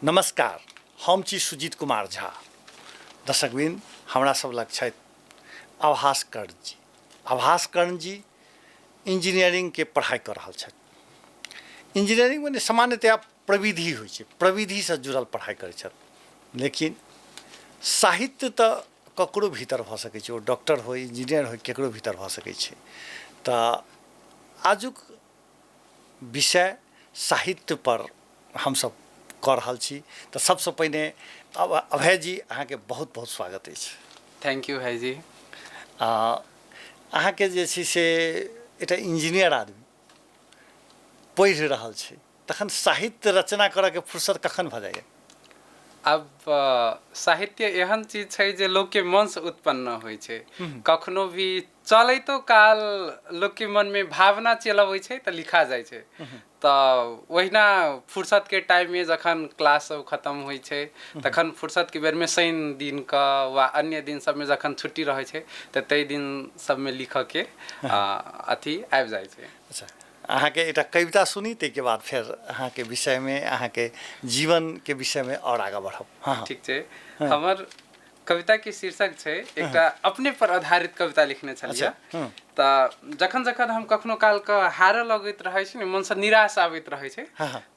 नमस्कार, हम छी सुजीत कुमार झा। दर्शकबिन हमरा सब लग छथि आभास कर्ण जी। आभास कर्ण जी इंजीनियरिंग के पढ़ाई कर रहल छथि। इंजीनियरिंग में सामान्यतया प्रविधि होइ छै, प्रविधि से जुड़ल पढ़ाई करै छथि। लेकिन साहित्य तो ककरो भीतर भऽ सकै छै, ओ डॉक्टर हो, इंजीनियर हो, केकरो भीतर भऽ सकै छै। तऽ आजुक विषय साहित्य पर हमसब कऽ रहल छी। तऽ सबसँ पहिने अभय जी अहाँके बहुत बहुत स्वागत अछि। थैंक यू भाई जी। अहाँके जे छै से एकटा इंजीनियर आदमी पढ़ि रहल छै, तखन साहित्य रचना करऽके फुर्सत कखन भऽ जाइए? अब साहित्य एहन चीज छै जे लोग के मन से उत्पन्न होइ छै। कखनो भी चलैतो काल लोग के मन में भावना चलि अबै छै तऽ लिखा जाइ छै। तऽ ओहिना फुर्सत के टाइम में जखन क्लास सब खत्म होइ छै तखन फुर्सत के बेर में शनि दिन का वा अन्य दिन सब में जखन छुट्टी रहै छै तऽ ताहि दिन सब में लिखऽ के अथी आबि जाइ छै। अच्छा, अहाँके एकटा कविता सुनी, ताहिके बाद फेर अहाँके विषय में, अहाँके जीवन के विषय में और आगाँ बढ़ब। हाँ हाँ ठीक छै। हमर कविता के शीर्षक छै, एकटा अपने पर आधारित कविता लिखने छलियै। तऽ जखन जखन हम कखनो काल के हारऽ लगैत रहै छै ने, मन से निराश आबैत रहै छै,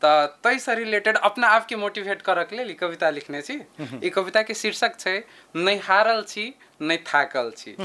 तऽ ताहिसँ रिलेटेड अपना आप के मोटिवेट करऽ के लेल ई कविता लिखने छी। ई कविता के शीर्षक छै, नहि हारल छी नहि थाकल छी।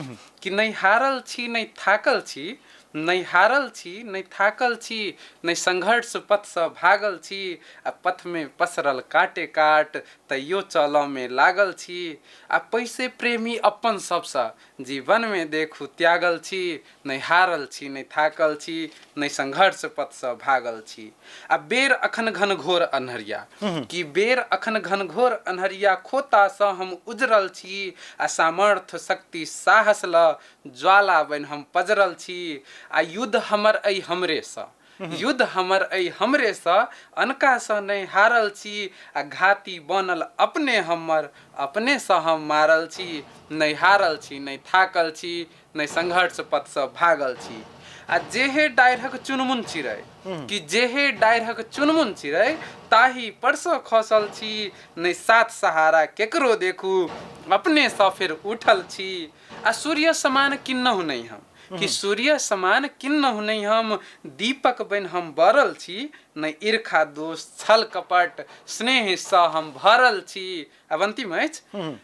कि नहीं हारल छी नहीं थाकल छी, नहीं हारल छी नहीं थाकल छी, नहीं संघर्ष पथ से भागल छी, आ पथ में पसरल काटे काट तैयो चलऽ में लागल छी। आ पैसे प्रेमी अपन सबसँ जीवन में देखू त्यागल छी, नहीं हारल छी नहीं थाकल छी, नहीं संघर्ष पथ से भागल छी। आ बेर अखन घनघोर अन्हरिया, कि बेर अखन घनघोर अन्हरिया, खोता सँ हम उजरल छी, आ सामर्थ्य शक्ति साहस ल ज्वाला बनि हम पजरल छी। आ युद्ध हमर अइ हमरे सँ, युद्ध हमर अइ हमरे सँ, अनका सँ नहीं हारल छी, आ घाती बनल अपने हमर, अपने सँ हम मारल छी। नहीं हारल छी नहीं थाकल छी, नहीं संघर्ष पथ सँ भागल छी। आ जेहे डारिक चुनमुन चिड़ै, कि जेहे डारिक चुनमुन चिड़ै, ताही पर सँ खसल छी, नहीं साथ सहारा केकरो देखू, अपने सँ फेर उठल छी। आ सूर्य समान किन्नहु नहीं हम, कि सूर्य समान किन्नहु नहीं हम, दीपक बनि हम बरल छी, नहीं ईर्खा दोष छल कपट स्नेह सँ हम भरल छी। अब अंतिम अछि,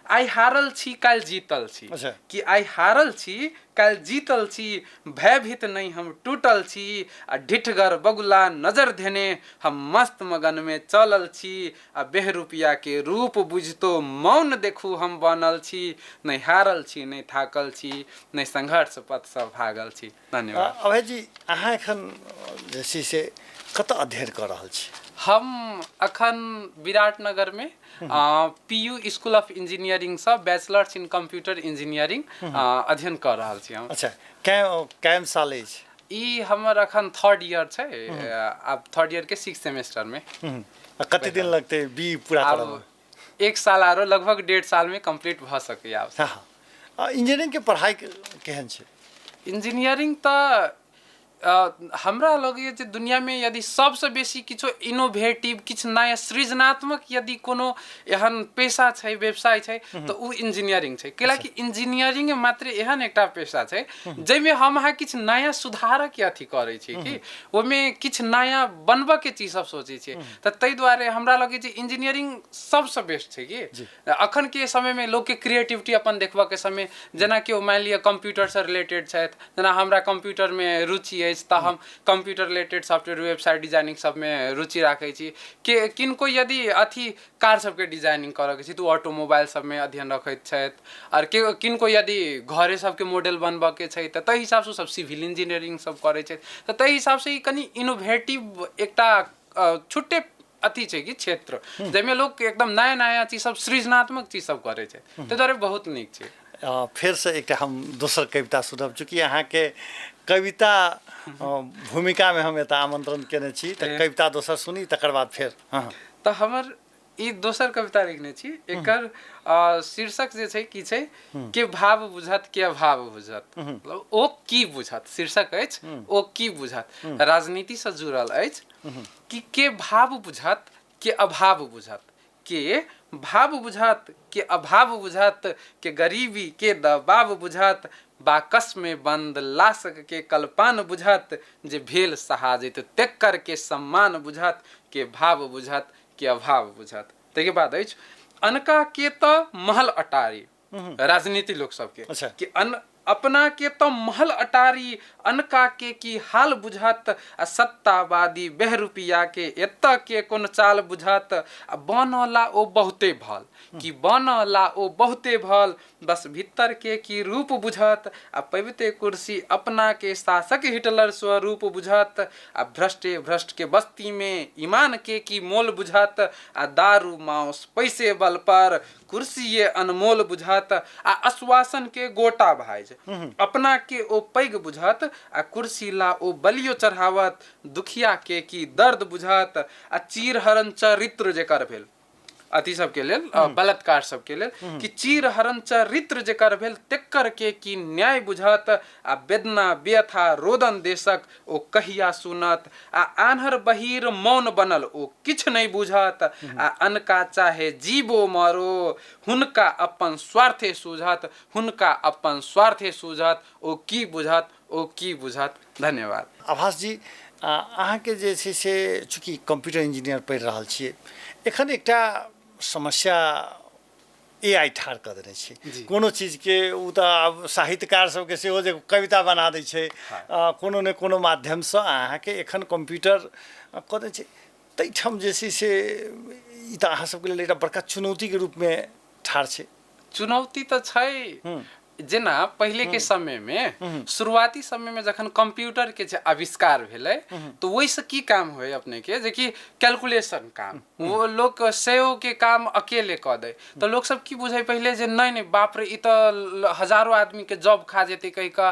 आइ हारल छी काल्हि जीतल छी। कि आइ हारल छी काल्हि जीतल छी, भयभीत नहीं हम टूटल छी, आ ढिठगर बगुला नजर धेने हम मस्त मगन में चलल छी। आ बेहरूपिया के रूप बुझितो मौन देखू हम बनल छी, नहीं हारल छी नहीं थाकल छी, नहीं संघर्ष पथ सँ भागल छी। धन्यवाद। अभय जी, अहाँ एखन जे छै से कतऽ अध्ययन कऽ रहल छी? हम अखन विराटनगर में PU स्कूल ऑफ इंजीनियरिंग से बैचलर्स इन कंप्यूटर इंजीनियरिंग अध्ययन कर रहल छी हम। अच्छा, कैम साल अछि? ई हमर अखन 3rd ईयर छै, अब 3rd ईयर के 6th सेमेस्टर में। कते दिन लगतै बी पूरा करऽ में? 1 साल आरो लगभग 1.5 साल में कंप्लीट भऽ सकैया। हाँ, इंजीनियरिंग के पढ़ाई केहन छै? इंजीनियरिंग तऽ हमरा लगैए जे दुनिया में यदि सबसँ बेसी किछो इनोवेटिव, किछु नया सृजनात्मक यदि कोनो एहन पेशा छै, व्यवसाय छै, तऽ उ इंजीनियरिंग छै। कैलाकि इंजीनियरिंग मात्र एहन एकटा पेशा छै जाहिमे हम अहाँ किछु नया सुधारक अथी करै छी, कि ओहिमे किछु नया बनबऽ के चीज सब सोचै छियै। तऽ ताहि दुआरे हमरा लगै छै इंजीनियरिंग सबसँ बेस्ट छै। कि अखन के समय में लोग के क्रिएटिविटी अपन देखबऽ के समय, जेना कि मानि लिअ कंप्यूटर से रिलेटेड छथि, जेना हमरा कंप्यूटर में रुचि अछि तऽ हम computer related software website designing सब में रुचि राखै छी। कि किनको यदि अथी कार सबके डिजाइनिंग करऽके छै तऽ ऑटोमोबाइल सब में अध्ययन रखैत छथि, और किनको यदि घरे सबके मॉडल बनबऽके छै तऽ ताहि हिसाबसँ सब सिविल इंजीनियरिंग सब करै छथि। तऽ ताहि हिसाबसँ ई कनि इनोवेटिव एकटा छुट्टे अथी छै कि क्षेत्र, जाहिमे लोग एकदम नया नया चीज सब, सृजनात्मक चीज सब करै छै। ताहि दुआरे बहुत नीक छै। फिर से एकटा हम दोसर कविता सुनब, चूँकि अहाँके कविता भूमिका में हम एतऽ आमंत्रण केने छी, तऽ कविता दोसर सुनी, तकर बाद फेर। तऽ हमर ई दोसर कविता लिखने छी, एकर शीर्षक जे छै की छै, के भाव बुझत के अभाव बुझत। मतलब ओ की बुझत, शीर्षक अछि ओ की बुझत, राजनीति से जुड़ल अछि। कि के भाव बुझत के अभाव बुझत, के भाव बुझात के अभाव बुझात के गरीबी के दबाव बुझात बाकस में बंद लाशक के कल्पान बुझात जे भेल सहाजित तेक्कर के सम्मान बुझात के भाव बुझात के अभाव बुझात। ताहिके बाद अछि अनका के त महल अटारी राजनीति लोक सबके अच्छा। कि अपना के तो महल अटारी अनका के की हाल बुझात आ सत्तावादी बहरूपिया के एत के कोन चाल बुझात आ बनला ओ बहुते भल कि बनला ओ बहुते भल बस भीतर के की रूप बुझात आ पविते कुर्सी अपना के शासक हिटलर स्वरूप बुझात आ भ्रष्टे भ्रष्ट के बस्ती में ईमान के की मोल बुझात आ दारू मांस पैसे बल पर कुर्सी ये अनमोल बुझात आ आश्वासन के गोटा भाइज अपना के ओ पैग बुझात आ कुर्सी ला ओ बलियो चढ़ावत दुखिया के की दर्द बुझात आ चीरहरण चरित्र जेकर भेल अति सबके लेल बलात्कार सबके लेल कि चीरहरण चरित्र जेकर भेल तेक्कर के की न्याय बुझात आ वेदना व्यथा रोदन देशक ओ कहिया सुनत आ आन्हर बहिर मौन बनल ओ किछ नहीं बुझात आ अनका चाहे जीवो मरो हुनका अपन स्वार्थे सूझात हुनका अपन स्वार्थे सूझात ओ की बुझात ओ की बुझात। धन्यवाद। आभास जी अहाँके जे छै से चूँकि कंप्यूटर इंजीनियर पढ़ि रहल छियै एखन एकटा समस्या AI ठाढ़ कऽ देने छै कोनो चीजके ओ तऽ आब साहित्यकार सबके सेहो जे कविता बना दै छै कोनो ने कोनो माध्यमसँ अहाँके एखन कंप्यूटर कऽ दै छै ताहिठाम जे छै से ई तऽ अहाँ सबके लेल एकटा बड़का चुनौतीके रूपमे ठाढ़ छै। चुनौती तऽ छै जेना पहले के समय में शुरुआती समय में जखन कंप्यूटर के आविष्कार भेलै तो वैसे की काम हुए अपने के जे कि कैलकुलेशन काम वो लोग सेओ के काम अकेले कऽ दे तो लोग सब की बुझे पहले जे नहीं नहीं बाप रे ई तो हजारों आदमी के जॉब खा जेतै कहि कऽ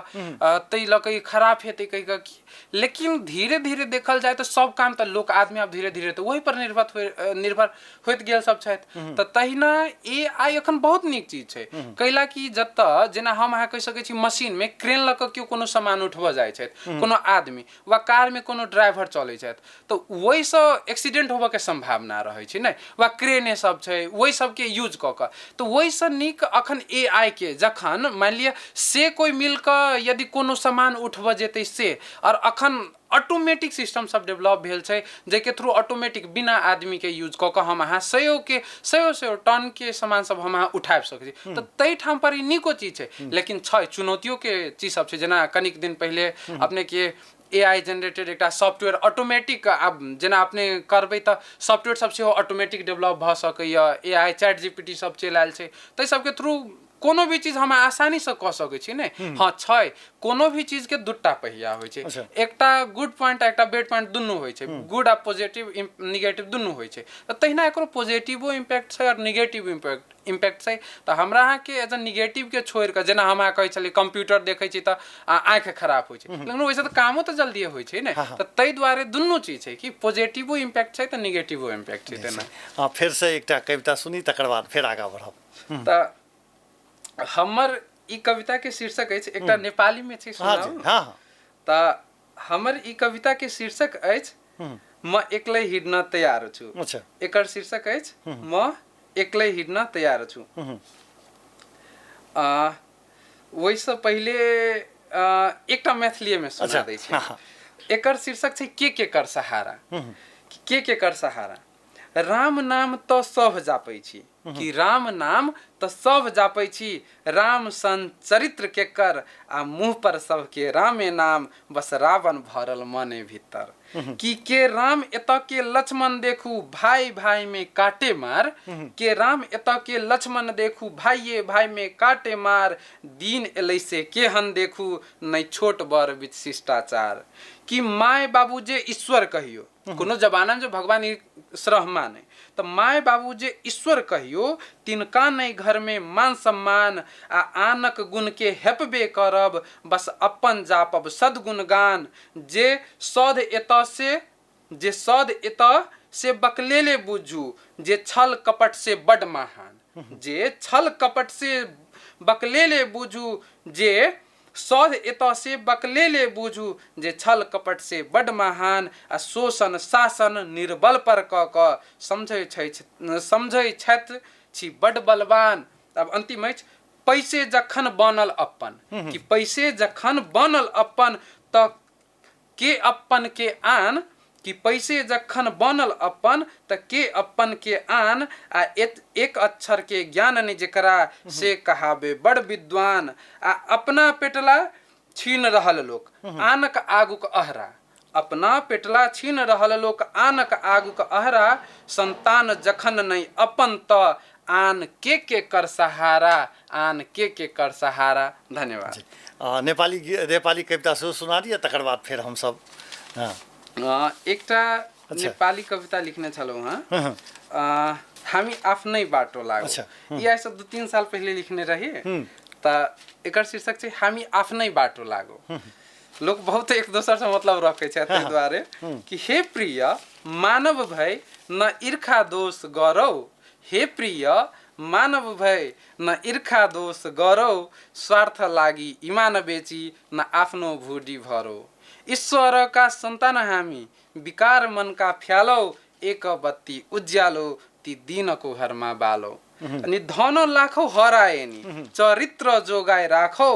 तै लऽ कऽ खराब हेतै कहि कऽ। लेकिन धीरे धीरे देखल जाए तो सब काम तो लोक आदमी आब धीरे धीरे तो वही पर निर्भर होइत गेल सब छथि। तऽ तहिना AI एखन बहुत नीक चीज छै कैला कि जतऽ जेना हम अहाँ कहि सकै छी मशीन में क्रेन लऽ कऽ केओ कोनो सामान उठबऽ जाइ छथि कोनो आदमी वा कार में कोनो ड्राइवर चलै छथि तऽ ओहिसँ एक्सीडेंट होबऽ के संभावना रहै छै ने वा क्रेने सब छै ओहि सबके यूज कऽ कऽ तऽ ओहिसँ नीक अखन AI के जखन मानि लिअ से कोई मिल कऽ यदि कोनो सामान उठबऽ जेतै से और अखन ऑटोमेटिक सिस्टम सब डेवलप भेल छै जेके थ्रू ऑटोमेटिक बिना आदमी के यूज कऽ कऽ हम अहाँ सयो टन के सामान सब हम अहाँ उठा सकै छी तऽ ताहि ठाम पर ई नीको चीज छै। लेकिन छै चुनौतियों के चीज सब छै जेना कनिक दिन पहले अपने के AI जनरेटेड एकटा सॉफ्टवेयर ऑटोमेटिक आब जेना अपने करबै तऽ सॉफ्टवेयर सब सेहो ऑटोमेटिक डेवलप भऽ सकैए AI चैट GPT सब चलि आयल छै ताहि सबके थ्रू कोनो भी चीज हम आसानी से कऽ सकै छी ने। हाँ छै कोनो भी चीज के दूटा पहिया होइ छै एकटा गुड पॉइंट एकटा बैड पॉइंट दुनू होइ छै गुड आ पॉजिटिव निगेटिव दुनू होइ छै तऽ तहिना एकरो पॉजिटिवो इम्पैक्ट छै और निगेटिव इम्पैक्ट छै। तऽ हमरा अहाँके एज अ निगेटिव के छोड़ि कऽ जेना हम अहाँ कहै छलियै कंप्यूटर देखै छी तऽ आँखि खराब होइ छै लेकिन वैसे तऽ कामो तऽ जल्दी होइ छै ने तऽ ताहि दुआरे दुनू चीज छै कि पॉजिटिवो इम्पैक्ट छै तऽ निगेटिवो इम्पैक्ट छै। तेना फेर से एकटा कविता सुनी तकर बाद फेर आगाँ बढ़ब। तऽ हमर ई कविता के शीर्षक अछि एकटा नेपाली में छै सुनाउ। तऽ हमर ई कविता के शीर्षक अछि म एक्लै हिँड्न तैयार छु। एकर शीर्षक अछि म एक्लै हिँड्न तैयार छु। ओहिसँ पहिले एकटा मैथिली में सुना दै छै। एकर शीर्षक छै के कर सहारा। के कर सहारा। राम नाम तो सब जापै छी कि राम नाम तो सब जापै छी राम सन चरित्र के कर आ मुँह पर सबके रामे नाम बस रावण भरल मने भीतर कि के राम एत के लक्ष्मण देखू भाई भाई में काटे मार के राम एत के लक्ष्मण देखू भाइये भाई में काटे मार दीन एलै से केहन देखू नहीं छोट बड़ बीच शिष्टाचार कि माय बाबू जे ईश्वर कहियो कोनो जमाना जो भगवान श्रह माने तो माय बाबू जे ईश्वर कहियो तिनका नहीं घर में मान सम्मान आ आनक गुण के हेपबे करब बस अपन जापब सदगुण गान जे सौध एत से बकलेले बुझू जे छल कपट से बड महान जे छल कपट से बकलेले बुझू जे सौध एत से बकलेले बूझू जे छल कपट से बड महान आ शोषण शासन निर्बल पर क समझै छथि छी बड बलवान। अब अंतिम अछि पैसे जखन बनल अपन कि पैसे जखन बनल अपन त के अपन के आन कि पैसे जखन बनल अपन त के अपन के आन आ एक अक्षर के ज्ञान ने जेकरा से कहाबे बड़ विद्वान आ अपना पेटला छीन रहल लोक आनक आगुक अहरा। अपना पेटला छीन रहल लोक आनक आगुक अहरा संतान जखन नहीं अपन त आन के कर सहारा आन के कर सहारा। धन्यवाद। नेपाली कविता सेहो सुना दिअ तकर बाद फेर हमसब एकटा नेपाली कविता लिखने छलौं हाँ हामी आफ्नै बाटो लागौ। ई ऐसे 2-3 साल पहले लिखने रही त एकर शीर्षक छै हामी आफ्नै बाटो लागौ। लोग बहुत एक दोसर से मतलब रखे छै ताहि दुआरे कि हे प्रिय मानव भय न ईर्खा दोष गौरव। हे प्रिय मानव भय न ईर्खा दोष गौरव स्वार्थ लागि ईमान बेची न आफ्नो भुडी भरौ। ईश्वर का संतान हामी विकार मन का फ्यालौ एक बत्ती उज्यालो ती दिन को घरमा बालो। अनि धन लाखौ हराए नि चरित्र जोगाए राखौ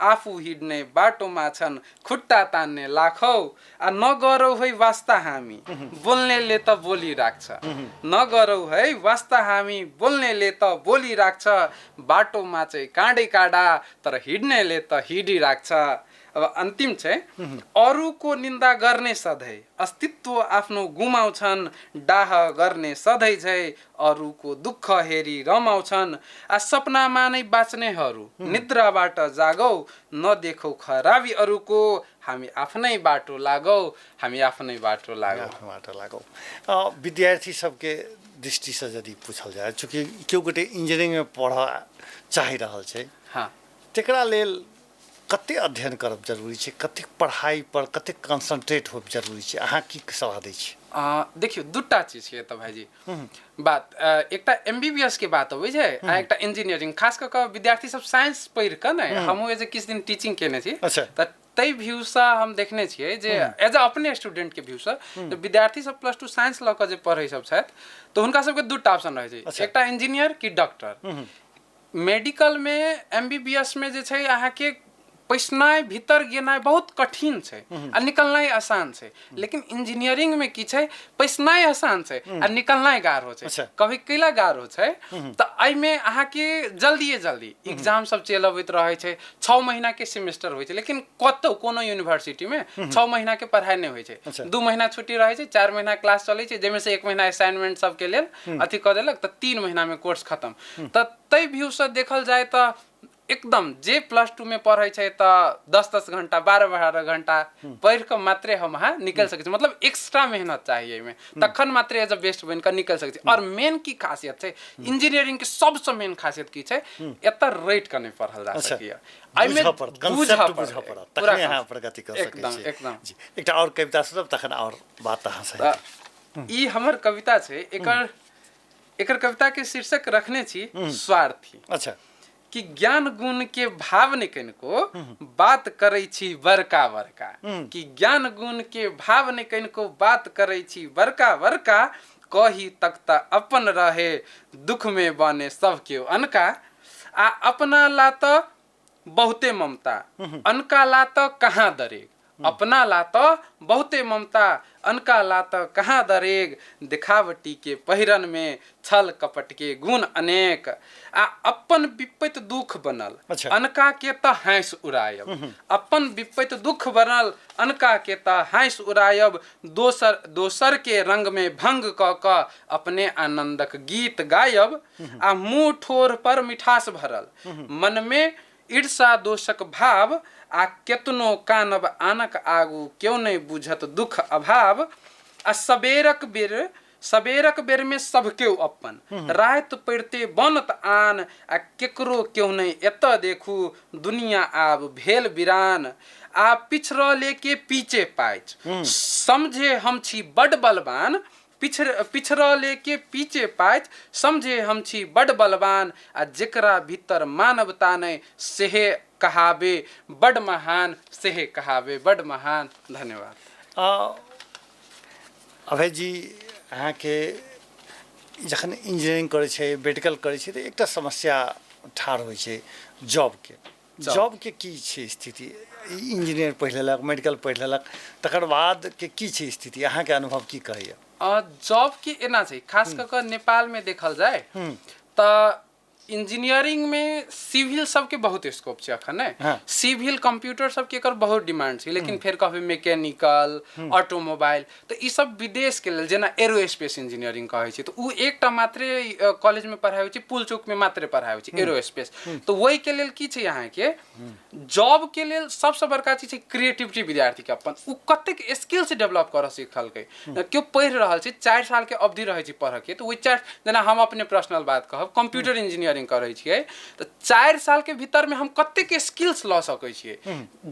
आफू हिड्ने बाटोमा छन् खुट्टा तान्ने लाखौ आ नगरौ है वास्ता हामी बोल्नेले त बोली राख्छ। नगरौ है वास्ता हामी बोल्नेले त बोली राख्छ बाटोमा चाहिँ काँडै काँडा तर हिड्नेले त हिडी राख्छ। अब अन्तिम छै अरूको निन्दा गर्ने सधैँ अस्तित्व आफ्नो गुमाउँछन् डाह गर्ने सधैँ झै अरूको दुःख हेरी रमाउँछन् आ सपनामा नै बाँच्नेहरू निद्राबाट जागौ नदेखौ खराबी अरूको हामी आफ्नै बाटो लागौ हामी आफ्नै बाटो लागौ। विद्यार्थी सबके दृष्टि से यदि पूछल जाए चूँकि केओ गोटे इंजीनियरिंग में पढ़ चाहि रहल छै तेकरा लेल कते अध्ययन करब जरूरी छै कते पढ़ाई पर कते कंसंट्रेट होब जरूरी छै अहाँ की सलाह दै छी? देखियो दूटा चीज छै त भाईजी बात एकटा एमबीबीएस के बात होबै छै आ एकटा इंजीनियरिंग खास क के विद्यार्थी सब साइंस पढ़ि क नै हमहु एज किछ दिन टीचिंग केने छी त तै व्यू से हम देखने छियै जे एज अपने स्टूडेंट के व्यू से विद्यार्थी सब +2 साइंस ल क जे पढ़ै सब छथि त हुनका सबके दूटा ऑप्शन रहै छै एकटा इंजीनियर कि डॉक्टर। मेडिकल में एमबीबीएस में जे छै अहाँ के पैसनाइ भीतर गेनाइ बहुत कठिन छै आ निकलनाइ आसान छै लेकिन इंजीनियरिंग में की छै पैसनाइ आसान छै आ निकलनाइ गाढ़ो छै। कभी कैला गाढ़ो छै त एहि में अहाँ के जल्दी एग्जाम सब चलि अबैत रहै छै 6 महीना के सेमेस्टर होइ छै लेकिन कतौ कोनो यूनिवर्सिटी में 6 महीना के पढ़ाई नहीं होइ छै 2 महीना छुट्टी रहै छै 4 महीना क्लास चलै छै जेमे से 1 महीना असाइनमेंट सब के लेल अथी क देलक त 3 महीना में कोर्स खत्म। त तै व्यू से देखल जाए त एकदम जे +2 में पढ़े छै त 10-10 घंटा 12-12 घंटा पढ़ के मात्रे हम हाँ निकल सके मतलब एक्स्ट्रा मेहनत चाहिए में तखन मात्रे एज अ बेस्ट बन के निकल सके। और मेन की खासियत छै इंजीनियरिंग के सबसे मेन खासियत की छै एत रेट के नहीं पढ़ल जा सकिए बुझ पड़त तखने अहाँ प्रगति कर सकै छी। एकदम जी एकटा और कविता सुनब तखन और बात अहाँ से ई हमर कविता छै एकर कविता के शीर्षक रखने छी स्वार्थी। अच्छा कि ज्ञान गुण के भाव ने कनिको बात करै छी बड़का बड़का कि ज्ञान गुण के भाव ने कनिको बात करै छी बड़का बड़का कही तक त अपन रहे दुख में बने सब के अनका आ अपना ला त बहुते ममता अनका ला त कहाँ दरेग अपना ला त बहुते ममता अनका ला त कहाँ दरेग दिखावटी के पहिरन में छल कपट के गुण अनेक आ अपन विपैत दुख बनल अनका के त हंस उड़ायब अपन विपैत दुख बनल अनका के त हंस उड़ायब दोसर के रंग में भंग क अपने आनंदक गीत गायब आ मुंह ठोर पर मिठास भरल मन में ईर्षा दोषक भाव आ केतनो कानब आनक आगू क्यों नहीं बुझत दुख अभाव आ सबेरक बेर में सब क्यों अपन रात पड़ते बनत आन आ केकरो क्यों नहीं एत देखू दुनिया आब भेल बिरान आ पिछड़ले के पीछे पाइच समझे हम छी बड़ बलवान पिछड़ले के पीछे पाइच समझे हम छी बड़ बलवान आ जेकरा भीतर मानवता नहीं सेहे कहावे बड़ महान सेहे कहावे बड़ महान। धन्यवाद। अभय जी अहाँके जखन इंजीनियरिंग करै छै मेडिकल करै छै तऽ एकटा समस्या ठाढ़ होइ छै जॉबके की छै स्थिति? इंजीनियर पढ़ि लेलक, मेडिकल पढ़ि लेलक, तकर बाद के की छै स्थिति? अहाँके अनुभव की कहैया? जॉब की एना छै, खास कऽ कऽ नेपाल में देखल जाए तऽ इंजीनियरिंग में सिविल सबके बहुत स्कोप छै अखन ने। सिविल कंप्यूटर सबके एकर बहुत डिमांड छै, लेकिन फिर कहबै मैकेनिकल ऑटोमोबाइल तऽ ई सब विदेश के लेल, जेना एरोस्पेस इंजीनियरिंग कहै छै तऽ उ एकटा मात्रे कॉलेज में पढ़ाई होइ छै, पुलचोक में मात्रे पढ़ाई होइ छै एरोस्पेस। तो वही के लेल की छै यहाँ के जॉब के लेल सबसे बड़का चीज छै क्रिएटिविटी विद्यार्थी के अपन उ कतेक स्किल्स डेवलप करऽ सिखलकै। केओ पढ़ि रहल छै 4 साल के अवधि रहै छै पढ़ऽ के, तो वही 4 जेना हम अपने पर्सनल बात कहब, कंप्यूटर इंजीनियरिंग करै छियै तऽ 4 साल के भीतर में हम कतेक स्किल्स लऽ सकै छियै,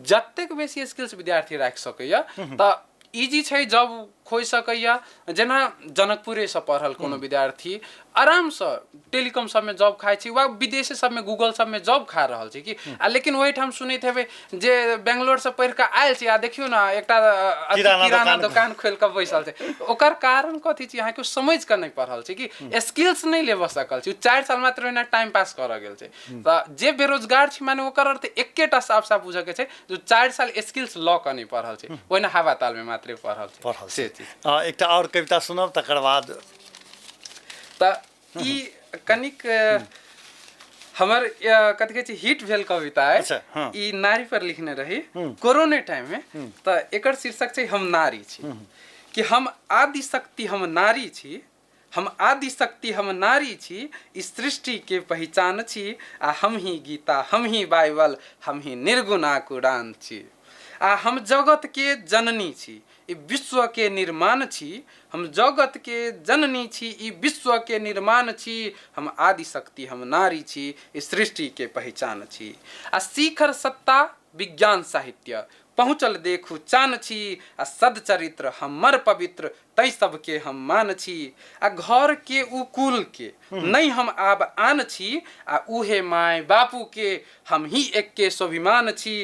जतेक बेसी स्किल्स विद्यार्थी राखि सकैया तऽ इजी छै जॉब खोज सकैया। जेना जनकपुरे से पढ़ल कोनो विद्यार्थी आराम से टेलीकॉम सब में जॉब खाइ छै, वा विदेशे सब में गूगल सब में जॉब खा रहल छै कि लेकिन वही ठाम सुनैत हेबै जे बेंगलोर से पढ़ि कऽ आयल छै आ देखियौ ना एकटा किराना दुकान खोल कऽ बैसल छै। ओकर कारण कथी छै? यहाँ के समझ कऽ नहीं पढ़ल छै कि स्किल्स नहीं लेबऽ सकल छै, 4 साल मात्र ओहिना टाइम पास करऽ गेल छै। तऽ जे बेरोजगार छै माने ओकर अर्थ एकेटा साफ साफ बुझऽ के छै जो 4 साल स्किल्स लऽ कऽ नहीं पढ़ल छै, ओहिना हवा ताल में मात्रे पढ़ल छै। एकटा और कविता सुनब तकर बाद तऽ ई कनिक हमर कथी कहै छै हिट भेल कविता है। ई नारी पर लिखने रही कोरोना टाइम में। तऽ एकर शीर्षक छै हम नारी छी। कि हम आदि शक्ति हम नारी छी, हम आदि शक्ति हम नारी छी, इस सृष्टि के पहचान छी, आ हम ही गीता हम ही बाइबल हम ही निर्गुणा कुरान छी। आ हम जगत के जननी छी, ई विश्व के निर्माण छी, हम जगत के जननी छी, ई विश्व के निर्माण छी, हम आदि शक्ति हम नारी छी, इस सृष्टि के पहचान छी। आ शिखर सत्ता विज्ञान साहित्य पहुँचल देखू चान छी, आ सदचरित्र हमर पवित्र तै सबके हम मान छी। आ घर के उ कुल के नहीं हम आब आन छी, आ उहे माय बापू के हम ही एक के स्वाभिमान छी।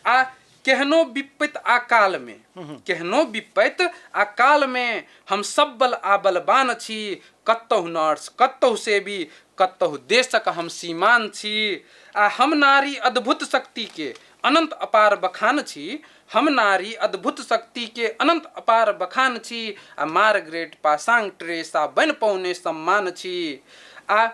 आ केहनो विपत अकाल में, केहनो विपत अकाल में हम सब्बल आबलबान छी, कतहु नर्स कतहु सेवी कतहु देशक हम सीमान छी। आ हम नारी अद्भुत शक्ति के अनंत अपार बखान छी, हम नारी अद्भुत शक्ति के अनंत अपार बखान छी। आ मार्गरेट पासांग ट्रेसा बन पौने सम्मान छी। आ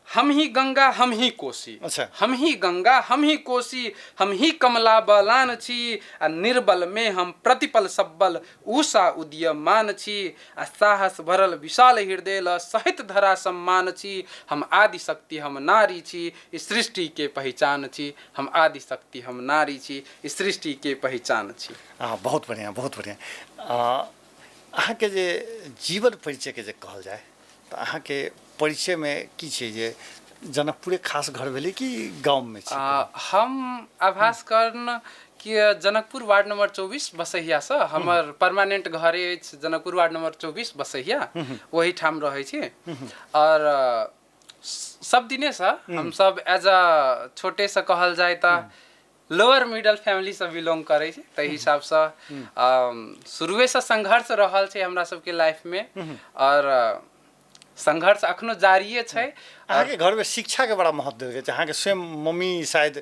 हम ही गंगा हम ही कोसी, हम ही गंगा हम ही कोसी, हम ही कमला बलान छी। आ निर्बल में हम प्रतिपल सब्बल उषा उदीयमान छी। आ साहस भरल विशाल हृदय ल सहित धरा सम्मान छी, हम आदि शक्ति हम नारी छी, इस सृष्टि के पहचान छी, हम आदि शक्ति हम नारी छी, इस सृष्टि के पहचान छी। बहुत बढ़िया, बहुत बढ़िया। अहाँ के जे जीवन परिचय के जे कहल जाए तऽ अहाँ के परिचय में की छै जे जनकपुरे खास घर भेलै कि गाँव में छै? हम आभास कर्ण कि जनकपुर वार्ड नंबर 24 बसहिया से हमर परमानेंट घर अछि जनकपुर वार्ड नंबर 24 बसहिया, वही ठाम रहै छी। और सब दिने से हम सब एज अ छोटे से कहल जाए तऽ लोअर मिडल फैमिली से बिलोंग करै छै, ताहि हिसाब से शुरुए से संघर्ष रहल छै हमरा सबके लाइफ में, और संघर्ष अखनो जारिये छै। अहाँ के घर में शिक्षा के बड़ा महत्व देल गेल छै। अहाँ के स्वयं मम्मी शायद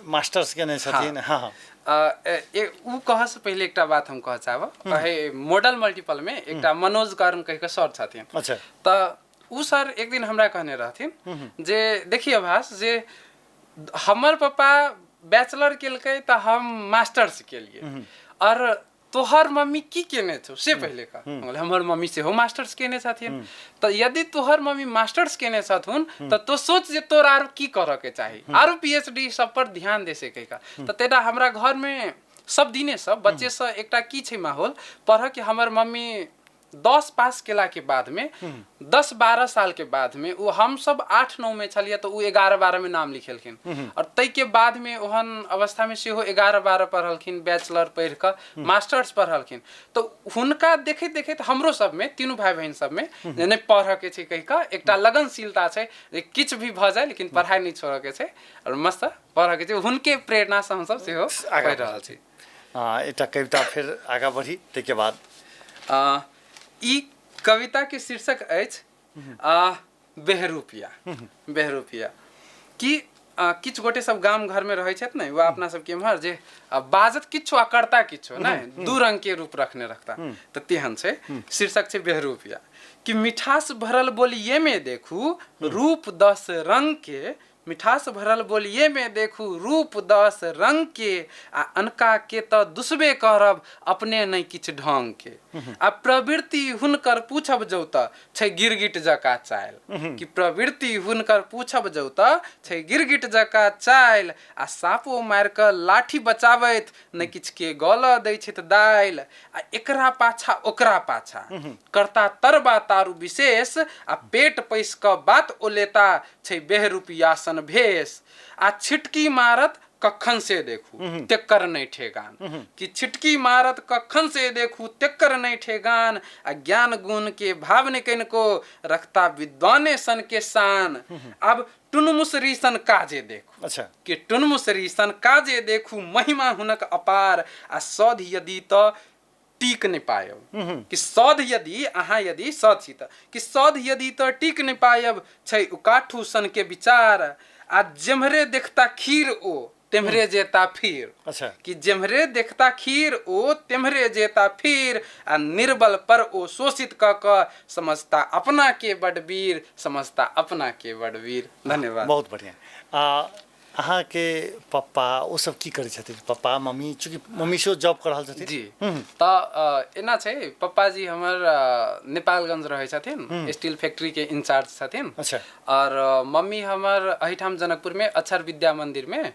मास्टर्स केने छथिन। उ कहऽ से पहले एकटा बात हम कहऽ चाहब। मॉडल मल्टीपल में एकटा मनोज कर्ण कह के सर छथिन। तऽ उ सर एक दिन हमरा कहने रहथिन जे देखिए आभास जे हमर पापा बैचलर केलकै तऽ हम मास्टर्स केलिए, और तोहर मम्मी की केने छौ से पहले का? हमर मम्मी सेहो मास्टर्स केने छथिन। तऽ यदि तोहर मम्मी मास्टर्स केने छथुन तऽ तो सोच जे तोरा आरो की करऽ के चाही, आरो पीएचडी सब पर ध्यान दे सकै का। तऽ तेना हमरा घर में सब दिने सब बच्चे से एकटा की छै माहौल पढ़ऽ के। हमर मम्मी 10 पास केला के बाद में 10-12 साल के बाद में वो हम सब 8-9 में छलिए तो वो 11-12 में नाम लिखेलखिन और तै के बाद में ओहन अवस्था में सेहो 11-12 पढ़लखिन, बैचलर पढ़ के मास्टर्स पढ़लखिन। तो हुनका देखैत देखैत हमरो सब में तीनों भाई बहन सब में नहीं पढ़ के छै कहि के एकटा लगनशीलता छै जे किछ भी भ जाए लेकिन पढ़ाई नहीं छोड़ के छै और मस्त पढ़ के छै। हुनके प्रेरणा से हम सब सेहो पढ़ रहल छी। एकटा कविता फिर आगा बढ़ी तै के बाद ई कविता के शीर्षक अछि बेहरूपिया। बेहरूपिया कि किछु गोटे सब गाम घर में रहै छथि ने, वह अपना सबके एम्हर जे बाजत किछो आ करता किछो नहीं, दू रंग के रूप रखने रखता। तो तेहन छै शीर्षक छै बेहरूपिया कि मिठास भरल बोलिए में देखू रूप 10 रंग के, मिठास भरल बोलिए में देखू रूप 10 रंग के, आ अनका के तो दुसबे करब अपने नहीं किछ ढंग के। आ प्रवृत्ति हुनकर पूछब जौता छै गिरगिट जका चाल, कि प्रवृत्ति हुनकर पूछब जौता छै गिरगिट जका चाल, आ सापो मार के लाठी बचावैत नहीं किछ के गल दै छै दाइल, आ एकरा पाछा ओकरा पाछा करता तरबा तारू विशेष, आ पेट पैस क बात ओलेता छै बेहरूपिया सन भेष। आ छिटकी मारत कखन से देखू तेकर नहीं ठेगान, कि छिटकी मारत कखन से देखू तेकर नहीं ठेगान, आ ज्ञान गुण के भाव ने कनको रखता विद्वाने सन के शान। अब टुनमुसरी सन काजे देखू, अच्छा कि टुनमुसरी सन काजे देखू महिमा हुनक अपार, आ सौध यदि तो टीक नहीं पायब, कि सौध यदि अहाँ यदि सौध छी त कि सौध यदि तो टीक नहीं पायब छै उकाठू सन के विचार, आ जेम्हरे देखता खीर ओ तेम्हरे जेता फिर। अच्छा कि जेम्हरे देखता खीर ओ तेम्हरे जेता फिर, आ निर्बल पर ओ शोषित क समझता अपना के बड़ वीर, समझता अपना के बड़ वीर। धन्यवाद। बहुत बढ़िया। अहाँ के पप्पा वो सब की करै छथिन? पप्पा मम्मी, चूँकि मम्मी शो जॉब कर रहल छथिन जी, त एना छै पप्पा जी हमर नेपालगंज रहै छथिन, स्टील फैक्ट्री के इंचार्ज छथिन। अच्छा। और मम्मी हमर अहिठाम जनकपुर में अक्षर विद्या मंदिर में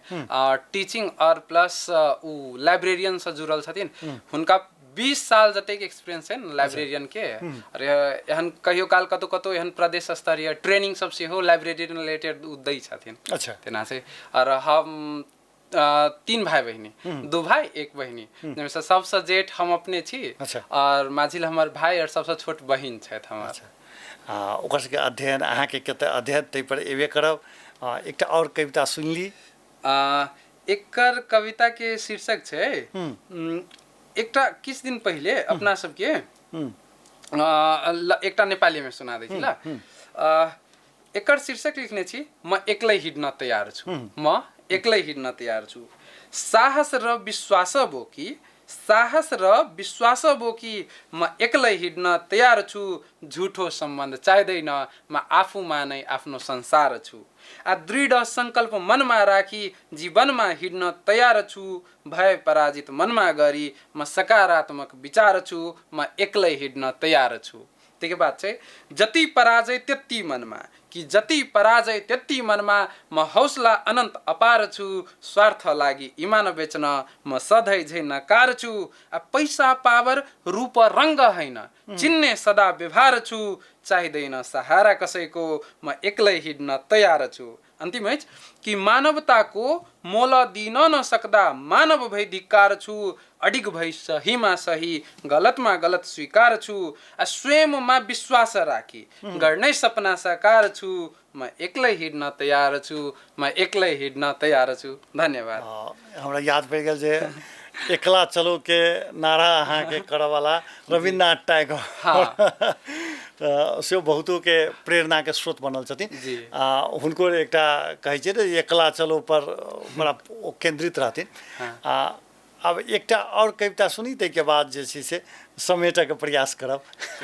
टीचिंग और प्लस उ लाइब्रेरियन से जुड़ल छथिन। हुनका 20 साल जतेक एक्सपीरियंस है लाइब्रेरियन के, और एहन कहियो काल कतौ कतौ एहन प्रदेश स्तरीय ट्रेनिंग सब सेहो लाइब्रेरियन रिलेटेड दै छथिन। अच्छा। तेना से और हम 3 भाई बहिनी, 2 भाई 1 बहिनी, जिनमें से सबसे जेठ हम अपने छी। अच्छा। और माझिल हमर भाई और सबसे छोट बहिन छथि हमर। अच्छा। ओकर सबके अध्ययन अहाँ के कते अध्ययन तै पर एबे करब। एकटा और कविता सुनली। एकर कविता के शीर्षक छै एकटा किछ दिन पहिले अपना सबके एकटा नेपाली में सुना दै छी ला। एकर शीर्षक लिखने छी म एक्लै हिड्न तैयार छु। म एक्लै हिड्न तैयार छु। साहस र विश्वास बोकी, साहस र विश्वास बोकी म एक्लै हिड्न तैयार छु। झुठो सम्बन्ध चाहिँदैन, म आफूमा नै आफ्नो संसार छु। आ दृढ संकल्प मनमा राखी जीवनमा हिड्न तैयार छु। भय पराजित मनमा गरी म सकारात्मक विचार छु। म एक्लै हिड्न तैयार छु। त्यसको बाद चाहिँ जति पराजय त्यति मनमा, कि जति पराजय त्यति मनमा म हौसला अनन्त अपार छु। स्वार्थ लागि इमान बेच्न म सधैँ झै नकार छु। पैसा पावर रूप रङ्ग होइन, चिन्ने सदा व्यवहार छु। चाहिँदैन सहारा कसैको, म एक्लै हिड्न तयार छु। अन्तिम है कि मानवताको मोल दिन नसक्दा मानव भई धिक्कार छु। अडिग भई सहीमा सही गलतमा गलत स्वीकार छु। स्वयंमा विश्वास राखी गर्नै सपना साकार छु। म एक्लै हिड्न तयार छु। म एक्लै हिड्न तयार छु। धन्यवाद। हमरा याद पड़ि गेल जे एकला चलो के नारा अहाँ के करऽ वाला रविन्द्रनाथ टैगोर से बहुतों के प्रेरणा के स्रोत बनल छथिन। हुनको एकटा कहै छै ने एकला चलो पर बड़ा केंद्रित रहथिन। अब एकटा और कविता सुनी तै के बाद जे छै से समेटऽ के प्रयास करब।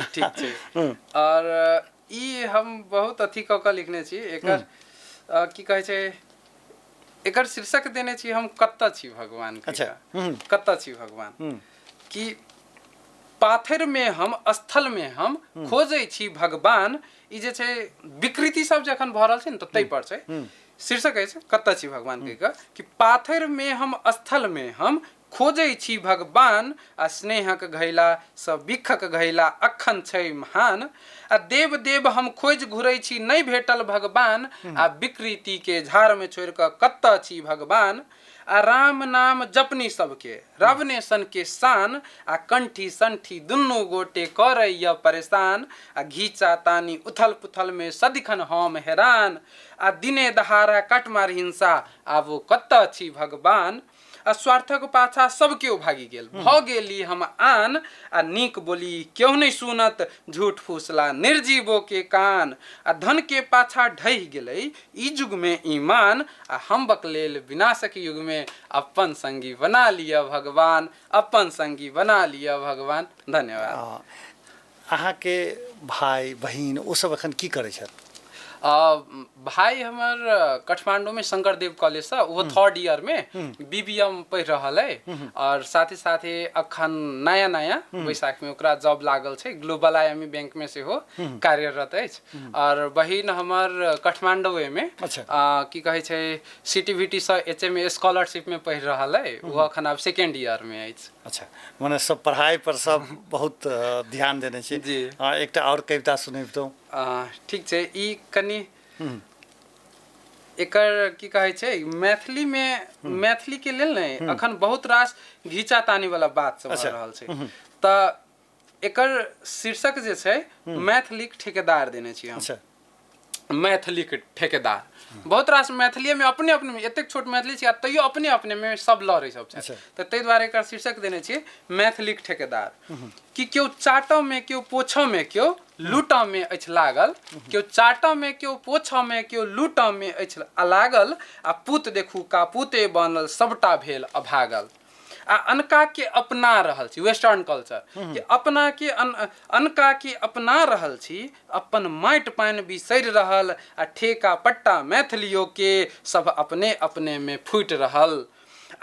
ठीक छै। और ई हम बहुत अथी कऽ के लिखने छी। एकर की कहै छै, एकर शीर्षक देने छी हम कत्तऽ छी भगवान के। अच्छा। कत्तऽ छी भगवान, कि पाथर में हम स्थल में हम खोजै छी भगवान। ई जे छै विकृति सब जखन भऽ रहल छै ने तऽ तै पर छै शीर्षक अछि कत्तऽ छी भगवान के कि पाथर में हम स्थल में हम खोजै छी भगवान आ स्नेहक घैला सँ बिखक घैला अखन छै महान आ देव देव हम खोज घुरै छी नहीं भेटल भगवान आ विकृति के झाड़ में छोड़ कऽ कतऽ छी भगवान आ राम नाम जपनी सबके रवने सन के शान आ कंठी संठी दुनू गोटे करैया परेशान आ घीचा तानी उथल पुथल में सदिखन हम हैरान आ दिने दहाड़ा कटमार हिंसा आबो कतऽ छी भगवान आ स्वार्थक पाछा सब केओ भागी गेल भ गेली हम आन आ नीक बोली क्यों नहीं सुनत झूठ फूसला निर्जीवो के कान आ धन के पाछा ढहि गेलै ई युग में ईमान आ हम्बक लेल विनाशक युग में अपन संगी बना लिया भगवान अपन संगी बना लिया भगवान। धन्यवाद। अहाँके भाई बहिन ओ सब एखन की करै छथि? भाई हमर काठमांडू में शंकरदेव कॉलेज से वो 3rd ईयर में बीबीएम पढ़ रहा है और साथ ही अखन नया नया बैसाख में ओकरा जॉब लागल छै ग्लोबल आईएमई बैंक में से हो कार्यरत है और बहिन हमर काठमांडू में की कहे छै सीटीवीटी से एचएमए स्कॉलरशिप में पढ़ रहा है वो अखन अब 2nd ईयर में है। अच्छा माने सब पढ़ाई पर सब बहुत ध्यान देने छी जी। एकटा और कविता सुनेबतो? ठीक छै ई कनी एकर की कहे छै मैथिली में मैथिली के लेल नै अखन बहुत रास घीचा तानी वाला बात सब भ रहल छै त एकर शीर्षक जे छै मैथिलीक ठेकेदार देने छी हम। अच्छा मैथिलीक ठेकेदार बहुत रास मैथिली में अपने अपने में एतेक छोट मैथिली छै तैयो अपने अपने में सब लड़ै सब छै त तै दुआरे एकर शीर्षक देने छी मैथिलीक ठेकेदार कि केओ चाटऽ में केओ पोछऽ में केओ लूटऽ में अछि लागल केओ चाटऽ में केओ पोछऽ में केओ लूटऽ में अछि लागल आ पूत देखू का पूते बनल सबटा भेल अभागल आ अनका के अपना रहल छी वेस्टर्न कल्चर कि अपना के अनका के अपना रहल छी अपन माटि पानि बिसरि रहल आ ठेका पट्टा मैथिलियों के सब अपने अपने में फूटि रहल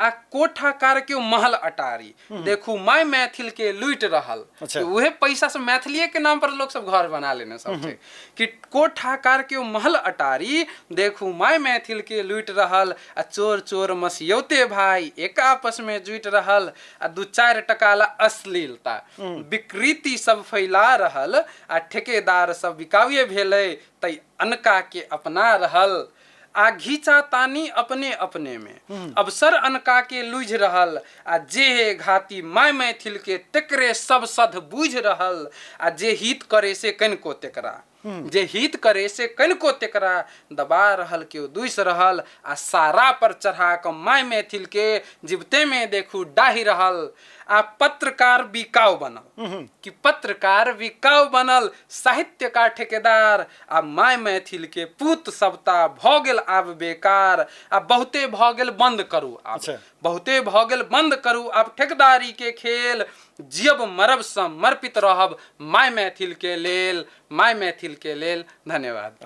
आ कोठा कार के महल अटारी देखू माय मैथिल के लूट रहल। अच्छा। उहे पैसा से मैथिलीये के नाम पर लोग सब घर बना लेने सब थे कि कोठा कार के महल अटारी देखू माय मैथिल के लूट रहल आ चोर चोर मसियौते भाई एक आपस में जुट रहल आ 2-4 टका ला अश्लीलता विकृति सब फैला रहल आ ठेकेदार सब बिकाउए भेलै तै अनका के अपना रहल आ घीचा तानी अपने अपने में अवसर अनका के लुझ रहल आ जे घाती माय मैथिल के तेकरे सब सध बुझ रहल आ जे हित करे से कनिको तेकरा जे हित करे से कनिको तेकरा दबा रहल केओ दुइस रहल आ सारा पर चढ़ा क माय मैथिल के जीवते में देखू डाही रहल आ पत्रकार बिकाऊ बनल कि पत्रकार बिकाऊ बनल साहित्य का ठेकेदार आ माय मैथिल के पूत सबता भ गेल आब बेकार आ बहुते भ गेल बंद करू आब। अच्छा। बहुते भ गेल बंद करू आब ठेकेदारी के खेल जियब मरब समर्पित रहब माय मैथिल के लेल माय मैथिल के लेल। धन्यवाद।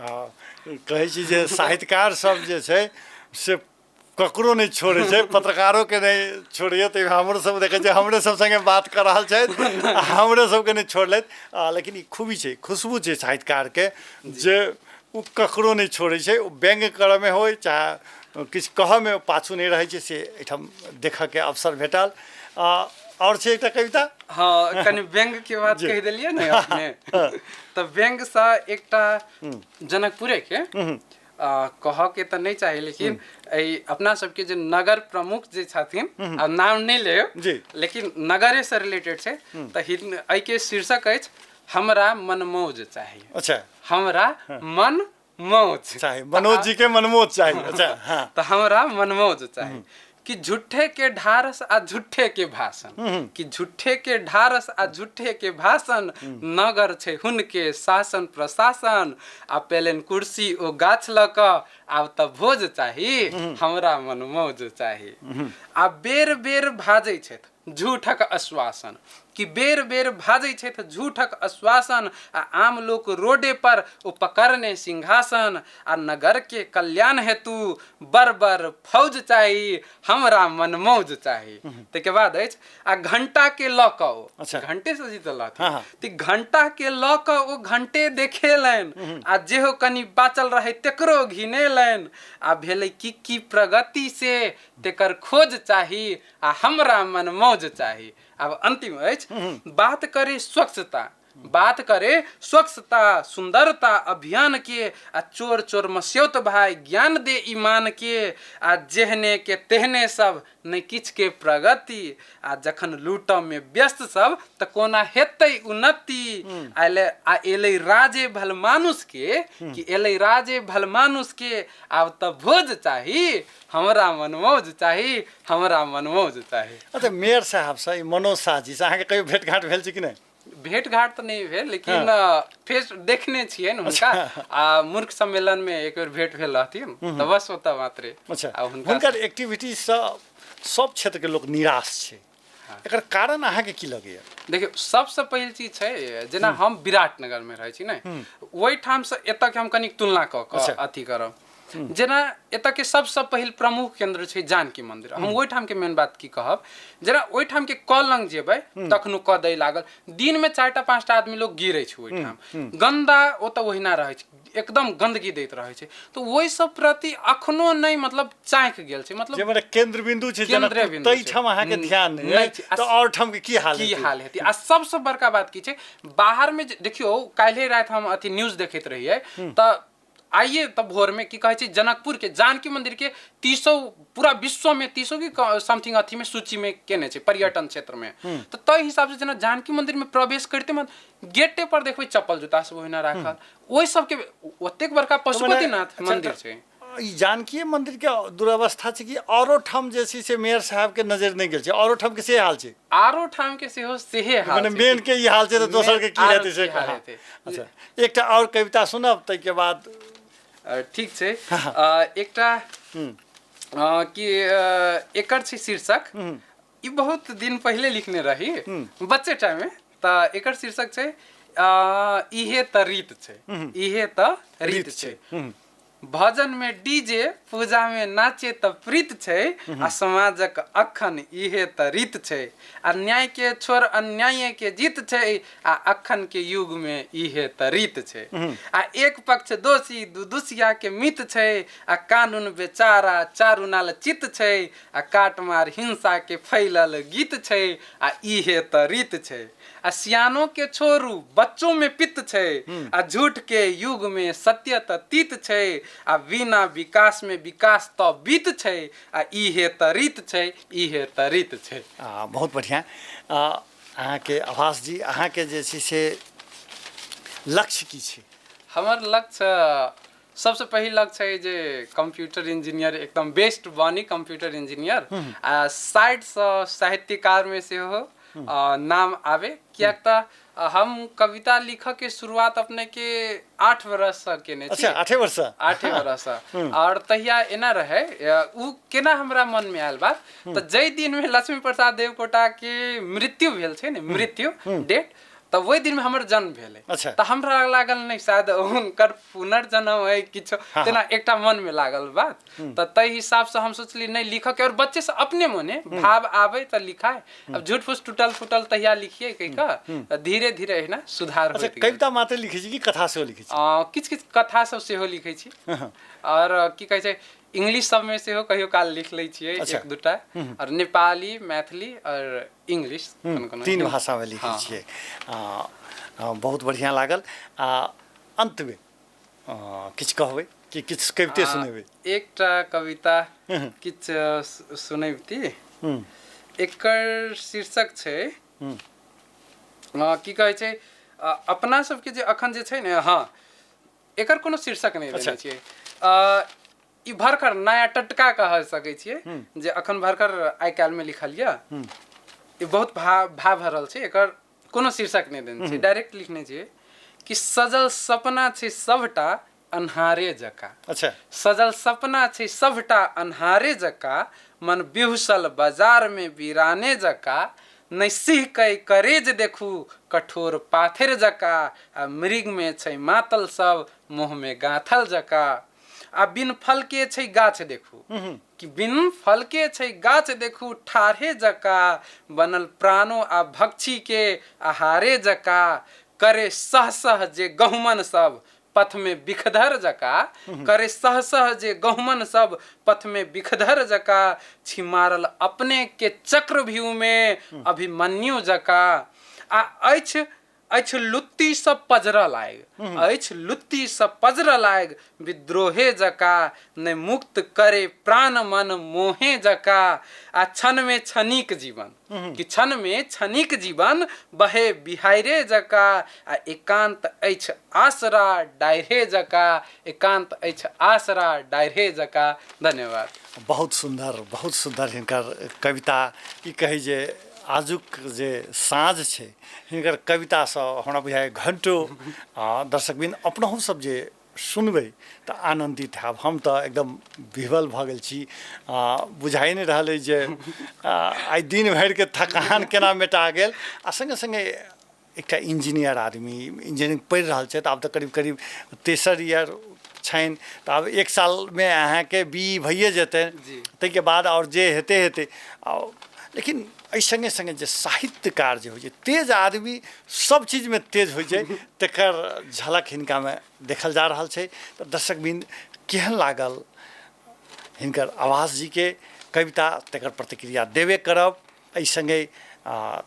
कहै छी जे साहित्यकार सब जे छै से ककरो नहीं छोड़े छै पत्रकारों के नहीं छोड़िए तो हमरो सब देखे छै हमरे सब संगे बात कर रहल छै हमरे सब के नहीं छोड़लैत लेकिन ई खूबी छै खुशबू छै साहित्यकार के जे उ ककरो नहीं छोड़े छै व्यंग करऽ में होय चाहे किछु कहऽ में पाछू नहीं रहे छै से एठाम देखऽ के अवसर भेटल। और छै एकटा कविता। हाँ कनि व्यंग के बात कह देलिए ने अपने तो व्यंग सा एकटा जनकपुरे के कह के तो नहीं चाहिए लेकिन अपना सबके जो नगर प्रमुख जे छथिन अब नाम नहीं ले लेकिन नगरे से रिलेटेड है तो के शीर्षक है हमरा मनमौज चाहिए। अच्छा। हमरा मन मौज चाहिए मनोज जी के मनमौज चाहिए। अच्छा। हाँ। तो हमरा मनमौज चाहिए कि झूठे के ढारस आ झूठे के भाषण कि झूठे के ढारस आ झूठे के भाषण नगर छे हुनके शासन प्रशासन आ पेलन कुर्सी ओ गाछ लक आब त भोज चाही हमरा मनमौज चाही आ बेर बेर भाजै छथि झूठक आश्वासन कि बेर बेर भाजै छथि झूठक आश्वासन आ आम लोक रोडे पर उपकरणे सिंहासन आ नगर के कल्याण हेतु बर फौज चाही हमरा मनमौज चाही। ताहिके बाद अछि आ घंटा के लऽ कऽ अच्छा। घंटे से जीतल रहथिन हाँ, हाँ। तऽ घंटा के लऽ कऽ ओ घंटे देखेलनि आ जेहो कनि बाचल रहे तेकरो घिनेलनि आ भेलै की प्रगति से तेकर खोज चाही आ हमरा मनमौज चाही। आब अंतिम अछि बात करे स्वच्छता, बात करे स्वच्छता सुंदरता अभियान के आ चोर चोर मस्यौत भाई ज्ञान दे ईमान के आ जेहने के तेहने सब नहीं किछ के प्रगति आ जखन लूटम में व्यस्त सब त कोना हेतै उन्नति। आ एलै राजे भल मानुष के कि एलै राजे भल मानुष के आब त भोज चाही हमरा मनमौज चाही हमरा मनमौज चाही। अच्छा मेयर साहब से मनोज शाह जी से अहाँके कहियो भेट घाट भेल छै कि नहीं? भेट घाट तऽ नहीं भेल लेकिन फेस देखने छियै ने हुनका आ मूर्ख सम्मेलन में एक बेर भेट भेल रहथिन तऽ बस ओतऽ मात्रे। अच्छा आ हुनकर एक्टिविटी से सब क्षेत्र के लोग निराश छै, एकर कारण अहाँके की लगैया? देखियौ सबसे पहिल चीज छै जेना हम विराटनगर में रहै छी ने ओहिठाम से एतऽ के हम कनिक तुलना कऽ कऽ अथी करब। जेना एतऽ के सबसे पहिल प्रमुख केंद्र छै जानकी मंदिर, हम ओहिठाम के मेन बात की कहब जेना ओहिठाम के कल लंग जेबै तखनो कऽ दै लागल दिन में 4टा 5टा आदमी लोग गिरै छै ओहिठाम, गंदा ओतऽ ओहिना रहै छै एकदम गंदगी दैत रहै छै। तऽ ओहि सब प्रति अखनो नहीं मतलब चाँकि गेल छै, मतलब जे केंद्र बिंदु छै केंद्र बिंदु तै ठाम अहाँके ध्यान नहीं छै तऽ और ठाम के की हाल हेतै। आ सबसे बड़का बात की छै बाहर में देखियो काल्हि रात हम अथी न्यूज देखैत रहियै तऽ आइए तब भोर में की कहे छै जनकपुर के जानकी मंदिर के 300 पूरा विश्व में 300 की समथिंग अथी में सूची में केने छै पर्यटन क्षेत्र में। तो तय हिसाब से जेना जानकी मंदिर में प्रवेश करते मत गेटे पर देखबै चप्पल जूता सब ओहिना राखल, ओहि सब के ओतेक बड़का पशुपतिनाथ मंदिर छै। ई जानकी मंदिर के दुरावस्था छै कि औरो ठाम जे छै से मेयर साहब के नजर नहीं गेल छै, औरो ठाम के से हाल छै? आरो ठाम के सेहो सेहे हाल छै, मेन के ई हाल छै तऽ दोसर के की हेतै से। अच्छा एकटा और कविता सुनब तै के बाद ठीक छै। एकटा कि एकर छै शीर्षक ई बहुत दिन पहले लिखने रही बच्चे टाइम में, तऽ एकर शीर्षक छै इहे त रीत छै, इहे त रीत छै। भजन में डीजे पूजा में नाचे त प्रीत छै आ समाजक अखन इहे त रीत छै। अन्याय के छोर अन्याय के जीत छै आ अखन के युग में इहे त रीत छै। आ एक पक्ष दोषी दुदुसिया के मित छै आ कानून बेचारा चारू नाल चित छै आ काटमार हिंसा के फैलल गीत छै आ इहे त रीत छै। आ सियानों के छोरू बच्चों में पित छै आ झूठ के युग में सत्य त तीत छै आ बिना विकास में विकास त बीत छै आ इहे त रीत छै इहे त रीत छै। बहुत बढ़िया। अहाँ के आभास जी अहाँ के जे छै से लक्ष्य की छै? हमर लक्ष्य सबसे पहिल लक्ष्य है जे कंप्यूटर इंजीनियर एकदम बेस्ट बनी कंप्यूटर इंजीनियर आ साइड से साहित्यकार में से हो नाम आवे। क्या हम कविता लिखक के शुरुआत अपने के 8 बरस से केने छी। अच्छा 8 वर्ष 8 बरस से और तहिया एना रहे उ केना हमरा मन में आयल बात तो जय दिन में लक्ष्मी प्रसाद देवकोटा के मृत्यु भेल छै ने मृत्यु डेट तो वही दिन में हमर जन्म भेले। अच्छा। तो हमरा लागल नहीं शायद उनकर पुनर्जन्म है किछो तेना एकटा मन में लागल बात तो तय हिसाब से हम सोचली नहीं लिखक के और बच्चे से अपने मने भाव आवे तो लिखाए। अब झूठ फूस टूटल फूटल तहिया लिखिए कह का धीरे धीरे है ना सुधार होइत। अच्छा कविता मात्र लिखै छी कि कथा सेहो लिखै छी? किछ किछ कथा सब सेहो लिखै छी और की कहै छै इंग्लिश सब में सेहो कहियो काल लिख लै छियै एक दूटा और नेपाली मैथिली और इंग्लिश तीन भाषा में लिखै छियै। बहुत बढ़िया लागल। अंत में किछ कहबै कि किछ कविते सुनेबै? एकटा कविता किछ सुनेबती। एकर शीर्षक छै की कहै छै अपना सबके जे अखन जे छै ने हाँ एकर कोनो शीर्षक नहीं देने छियै। ई भरकर नया टटका कह सकै छियै जे अखन भरकर आइ काल्हि में लिखल यऽ। ई बहुत भाव भरल छै, एकर कोनो शीर्षक नहीं देने छियै, डायरेक्ट लिखने छियै कि सजल सपना छै सबटा अन्हारे जका। अच्छा। सजल सपना छै सबटा अन्हारे जका मन बिहुसल बाजार में वीराने जका नै सिंह कै करेज देखू कठोर पाथर जका आ मृग में छै मातल सब मुँह में गाथल जका आ बिन फल के छै गाछ देखू कि बिन फल के छै गाछ देखू ठाढ़े जका बनल प्राणो आ भक्षी के आहारे जका करे सह सह जे गहुमन सब पथ में बिखधर जका करे सह सह जे गहुमन सब पथ में बिखधर जका छिमारल अपने के चक्रव्यूह में अभिमन्यु जका आ अछ लुत्ती सब पजरा लायग अछ लुत्ती सब पजरा लायग विद्रोहे जका ने मुक्त करे प्राण मन मोहे जका आ क्षण में क्षणिक जीवन कि क्षण में क्षणिक जीवन बहे बिहारे जका आ एकांत अछ आसरा डायरे जका एकांत अछ आसरा डायरे जका। धन्यवाद। बहुत सुंदर हिनकर कविता ई कही जे आजुक जे साँझ छै हिनकर कवितासँ हमरा बुझाए घंटों दर्शकबिन अपनहु सब जे सुनबै तऽ आनंदित हैब। हम तऽ एकदम विह्वल भऽ गेल छी, बुझाइ नहि रहल अइ जे आइ दिन भरिके थकान केना मेटा गेल। आ संगे संगे एकटा इंजीनियर आदमी इंजीनियरिंग पढ़ि रहल छथि, आब तऽ करीब करीब तेसर ईयर छनि, तऽ आब एक सालमे अहाँके BE भइए जेतै, ताहिके बाद आओर जे हेतै हेतै। लेकिन एहि संगे संगे जे साहित्यकार जे होइ छै तेज आदमी सब चीजमे तेज होइ छै, तकर झलक हिनकामे देखल जा रहल छै। तऽ दर्शकबिन केहन लागल हिनकर आवास जीके कविता तकर प्रतिक्रिया देबे करब। एहि संगे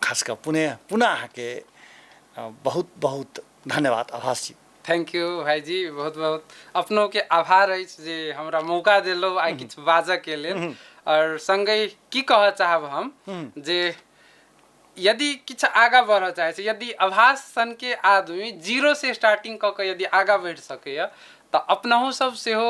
खास कऽ पुनः अहाँके बहुत बहुत धन्यवाद आभास जी। थैंक यू भाईजी, बहुत बहुत अपनों के आभार अछि जे हमरा मौका देलहुँ आइ किछु बाजऽके लेल। और संगे की कह चाहब हम जे यदि किछु आगाँ बढ़ऽ चाहै छै, यदि आभास सन के आदमी जीरो से स्टार्टिंग कऽ के यदि आगाँ बढ़ि सकैए तऽ अपनहु सब सेहो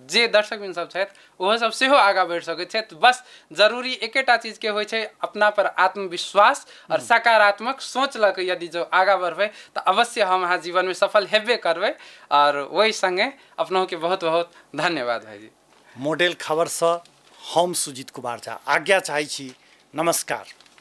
जे दर्शकबिन सब छथि ओहो सब सेहो आगाँ बढ़ि सकैत छथि। बस जरूरी एकेटा चीज के होइ छै अपना पर आत्मविश्वास और सकारात्मक सोच लऽ के यदि जो आगाँ बढ़बै तऽ अवश्य हम अहाँ जीवन में सफल हेबे करबै। और वही संगे अपनों के बहुत बहुत धन्यवाद भाईजी। मॉडल खबरसँ हम सुजीत कुमार झा आज्ञा चाहै छी। नमस्कार।